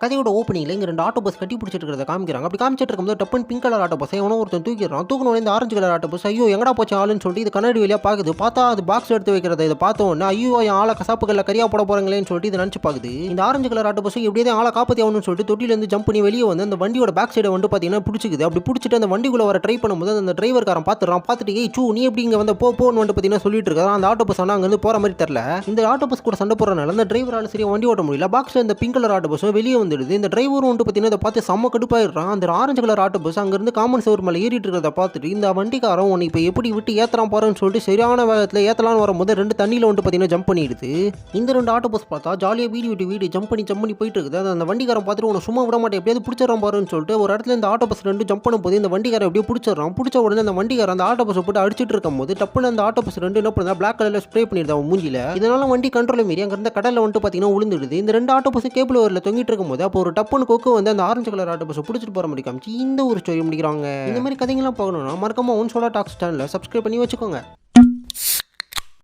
கதையோட ஓப்பனிங்ல இங்க 2 auto bus கட்டி பிடிச்சிட்டு இருக்கிறத காமிக்கிறாங்க. அப்படி காமிச்சிட்டு இருக்கும்போது டப்புன்னு பிங்க் கலர் ஆட்டோ பஸ் எவனோ ஒருத்தன் தூக்கிடுறான். தூக்குன இந்த ஆரஞ்சு கலர் ஆட்டோ பஸ் ஐயோ எங்கடா போச்சு ஆளுன்னு சொல்லிட்டு இது கண்ணாடி வழியா பாக்குது. பார்த்தா அது பாக்ஸ் எடுத்து வைக்கிறத இதை பார்த்த உடனே ஐயோ என் ஆளை கசாப்புகள்ல கரியா போட போறாங்களேன்னு சொல்லிட்டு இதை நினைச்சு பாக்குது. இந்த ஆரஞ்சு கலர் ஆட்டோ பஸ் எப்படியாவது ஆளை காப்பாத்தி ஆகணும்னு சொல்லிட்டு தொட்டில இருந்து ஜம்ப் பண்ணி வெளியே வந்து அந்த வண்டியோட பேக் சைடை வந்து பாத்தீங்கன்னா பிடிச்சிக்குது. அப்படி பிடிச்சிட்டு அந்த வண்டிக்குள்ள வர ட்ரை பண்ணும்போது அந்த டிரைவர் காரன் பார்த்துட்டு ஏய் சூ நீ எப்படி இங்க வந்து போன்னு வந்து பாத்தீங்கன்னா சொல்லிட்டு இருக்காரு. அந்த ஆட்டோ பஸ் அங்க இருந்து போற மாதிரி தெரியல. இந்த ஆட்டோ பஸ் கூட சண்டை போறனால அந்த டிரைவரால சரியா வண்டி ஓட்ட முடியல. பாக்ஸ்ல இந்த பிங்க் கலர் ஆட்டோ பஸ் வெளியே வந்துடுது. இந்த டிரைவரும் வந்து பாத்தீங்கன்னா இதை பார்த்து செம்ம கடுப்பாயிடுறான். அந்த ஆரஞ்சு கலர் ஆட்டோ பஸ் அங்க இருந்து காமன் சேவர் மேல ஏறிட்டு இருக்கிறத பார்த்துட்டு இந்த வண்டிக்காரன் உன்னை இப்ப எப்படி விட்டு ஏத்தலாம் போறேன்னு சொல்லிட்டு சரியான வேகத்துல ஏத்தலான்னு வரும்போது 2 தண்ணியில வந்து பாத்தீங்கன்னா ஜம்ப் பண்ணிடுது. இந்த 2 ஆட்டோ பஸ் பார்த்தா ஜாலியா வீடு விட்டு வீடு ஜம்ப் பண்ணி போயிட்டு இருக்குது. அந்த வண்டிக்காரன் பார்த்துட்டு உன்னை சும்மா விட மாட்டேன் எப்படியாவது பிடிச்சிடறான் பாருன்னு சொல்லிட்டு ஒரு இடத்துல இந்த ஆட்டோ பஸ் 2 ஜம்ப் பண்ணும்போது இந்த வண்டிக்காரன் எப்படியோ பிடிச்சிடறான். பிடிச்ச உடனே அந்த வண்டிக்காரன் அந்த ஆட்டோ பஸ் போட்டு அடிச்சிட்டு இருக்கும்போது டப்புன்னு அந்த ஆட்டோ பஸ் 2 என்ன பண்ணுதா பிளாக் கலர்ல ஸ்ப்ரே பண்ணிடுது அவன் மூஞ்சில. இதனால வண்டி கண்ட்ரோல் மீறி அங்க இருந்த கடல்ல வந்து பாத்தீங்கன்னா விழுந்துடுது. இந்த 2 ஆட்டோ பஸ் கேபிள் ஓவர்ல தொங்கிட்டு இருக்கும்போது அப்போ ஒரு டப்புன்னு கொக்கு வந்து அந்த ஆரஞ்சு கலர் ஆட்டோ பஸ் பிடிச்சிட்டு போற மாதிரி காமிச்சு இந்த ஒரு ஸ்டோரி முடிக்கிறாங்க. இந்த மாதிரி கதைகள்லாம் பார்க்கணும்னா மறக்காம ஒன் சோலா டாக்ஸ் சேனலை சப்ஸ்கிரைப் பண்ணி வச்சுக்கோங்க.